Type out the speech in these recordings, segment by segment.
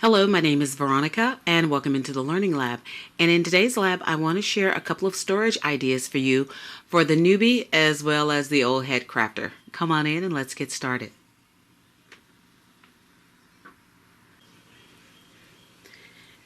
Hello, my name is Veronica and welcome into the Learning Lab. And in today's lab, I want to share a couple of storage ideas for you for the newbie as well as the old head crafter. Come on in and let's get started.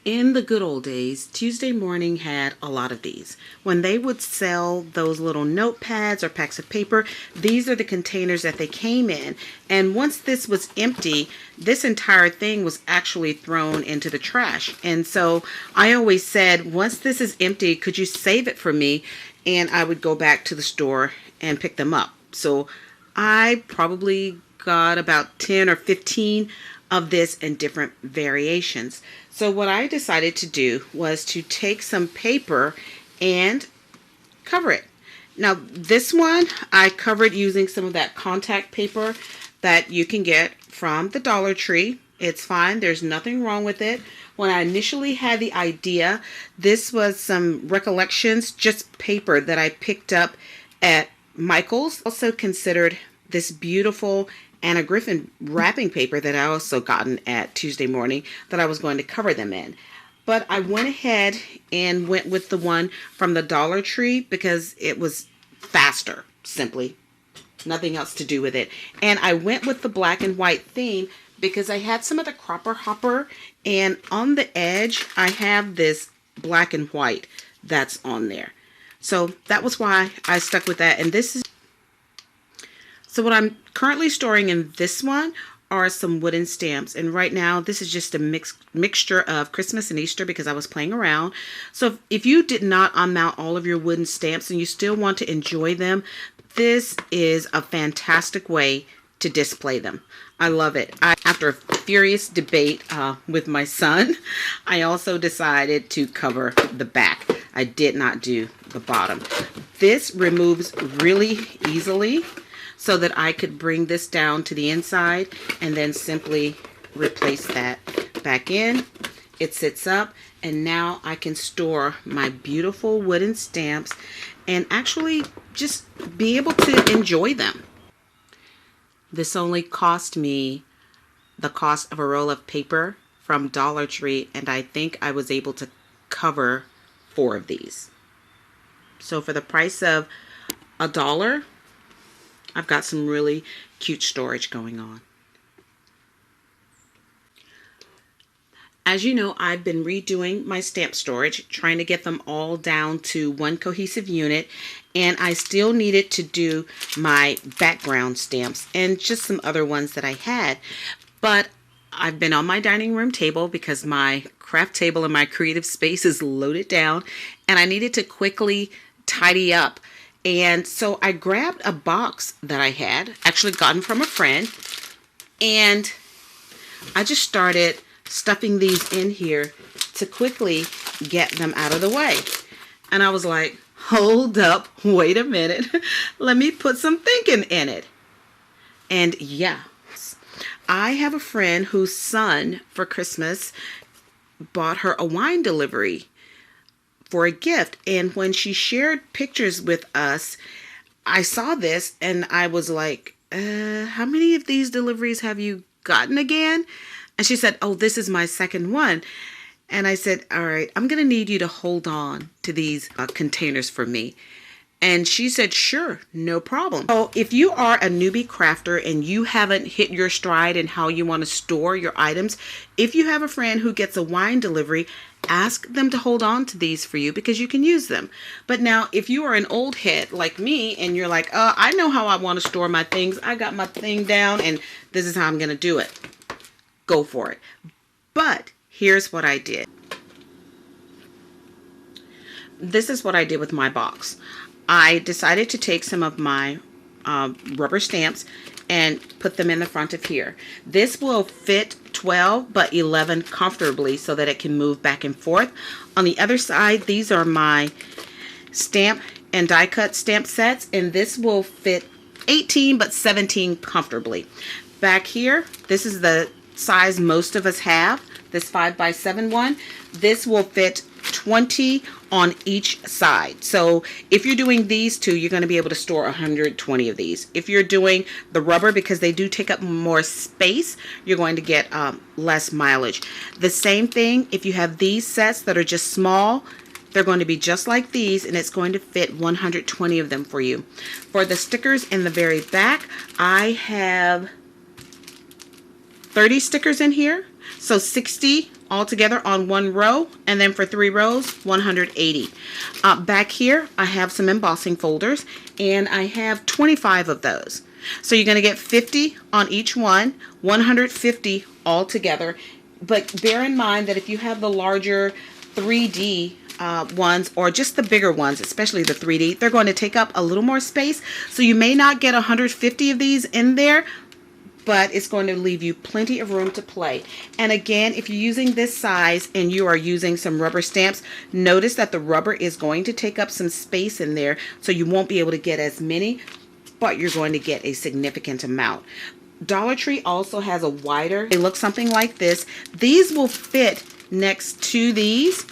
In the good old days, Tuesday Morning had a lot of these. When they would sell those little notepads or packs of paper, these are the containers that they came in. And once this was empty, this entire thing was actually thrown into the trash. And so I always said, once this is empty, could you save it for me? And I would go back to the store and pick them up. So I probably got about 10 or 15 of this in different variations. So what I decided to do was to take some paper and cover it. Now this one I covered using some of that contact paper that you can get from the Dollar Tree. It's fine, there's nothing wrong with it. When I initially had the idea, this was some recollections, just paper that I picked up at Michael's. Also considered this beautiful Anna Griffin wrapping paper that I also gotten at Tuesday Morning that I was going to cover them in. But I went ahead and went with the one from the Dollar Tree because it was faster, simply. Nothing else to do with it. And I went with the black and white theme because I had some of the Cropper Hopper, and on the edge I have this black and white that's on there. So that was why I stuck with that. And this is So what I'm currently storing in this one are some wooden stamps. And right now, this is just a mixture of Christmas and Easter because I was playing around. So if you did not unmount all of your wooden stamps and you still want to enjoy them, this is a fantastic way to display them. I love it. After a furious debate with my son, I also decided to cover the back. I did not do the bottom. This removes really easily, so that I could bring this down to the inside and then simply replace that back in. It sits up, and now I can store my beautiful wooden stamps and actually just be able to enjoy them. This only cost me the cost of a roll of paper from Dollar Tree, and I think I was able to cover 4 of these. So for the price of $1, I've got some really cute storage going on. As you know, I've been redoing my stamp storage, trying to get them all down to one cohesive unit, and I still needed to do my background stamps and just some other ones that I had. But I've been on my dining room table because my craft table in my creative space is loaded down, and I needed to quickly tidy up. And so I grabbed a box that I had actually gotten from a friend, and I just started stuffing these in here to quickly get them out of the way. And I was like, hold up, wait a minute, let me put some thinking in it. And yeah, I have a friend whose son for Christmas bought her a wine delivery for a gift, and when she shared pictures with us, I saw this and I was like, how many of these deliveries have you gotten again? And she said, oh, this is my second one. And I said, all right, I'm gonna need you to hold on to these containers for me. And she said, sure, no problem. So if you are a newbie crafter and you haven't hit your stride in how you want to store your items, if you have a friend who gets a wine delivery, ask them to hold on to these for you because you can use them. But now if you are an old head like me and you're like, I know how I want to store my things. I got my thing down and this is how I'm going to do it. Go for it. But here's what I did. This is what I did with my box. I decided to take some of my rubber stamps and put them in the front of here. This will fit 12 but 11 comfortably so that it can move back and forth. On the other side, these are my stamp and die cut stamp sets, and this will fit 18 but 17 comfortably. Back here, this is the size most of us have, this 5x7 one. This will fit 20 on each side. So if you're doing these two, you're going to be able to store 120 of these. If you're doing the rubber, because they do take up more space, you're going to get less mileage. The same thing if you have these sets that are just small. They're going to be just like these, and it's going to fit 120 of them for you. For the stickers in the very back, I have 30 stickers in here. So 60 altogether on one row, and then for 3 rows, 180. Back here, I have some embossing folders, and I have 25 of those. So you're going to get 50 on each one, 150 altogether. But bear in mind that if you have the larger 3D ones, or just the bigger ones, especially the 3D, they're going to take up a little more space. So you may not get 150 of these in there, but it's going to leave you plenty of room to play. And again, if you're using this size and you are using some rubber stamps, notice that the rubber is going to take up some space in there, so you won't be able to get as many, but you're going to get a significant amount. Dollar Tree also has a wider, they look something like this. These will fit next to these,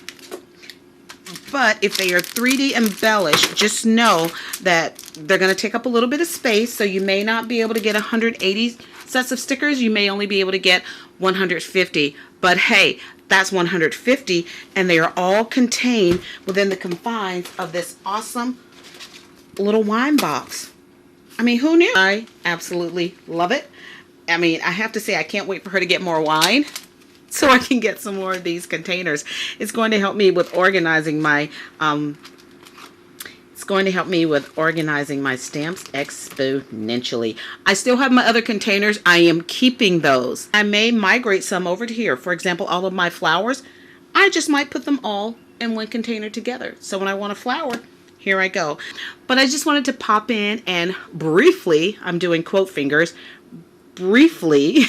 but if they are 3D embellished, just know that they're going to take up a little bit of space, so you may not be able to get 180 sets of stickers. You may only be able to get 150, but hey, that's 150, and they are all contained within the confines of this awesome little wine box. I mean, who knew? I absolutely love it. I mean, I have to say, I can't wait for her to get more wine so I can get some more of these containers. It's going to help me with organizing my stamps exponentially. I still have my other containers. I am keeping those. I may migrate some over to here. For example, all of my flowers, I just might put them all in one container together. So when I want a flower, here I go. But I just wanted to pop in and briefly, I'm doing quote fingers, briefly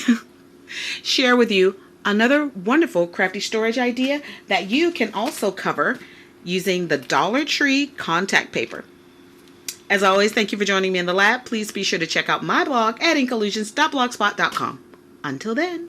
share with you another wonderful crafty storage idea that you can also cover using the Dollar Tree contact paper. As always, thank you for joining me in the lab. Please be sure to check out my blog at inkollusions.blogspot.com. Until then.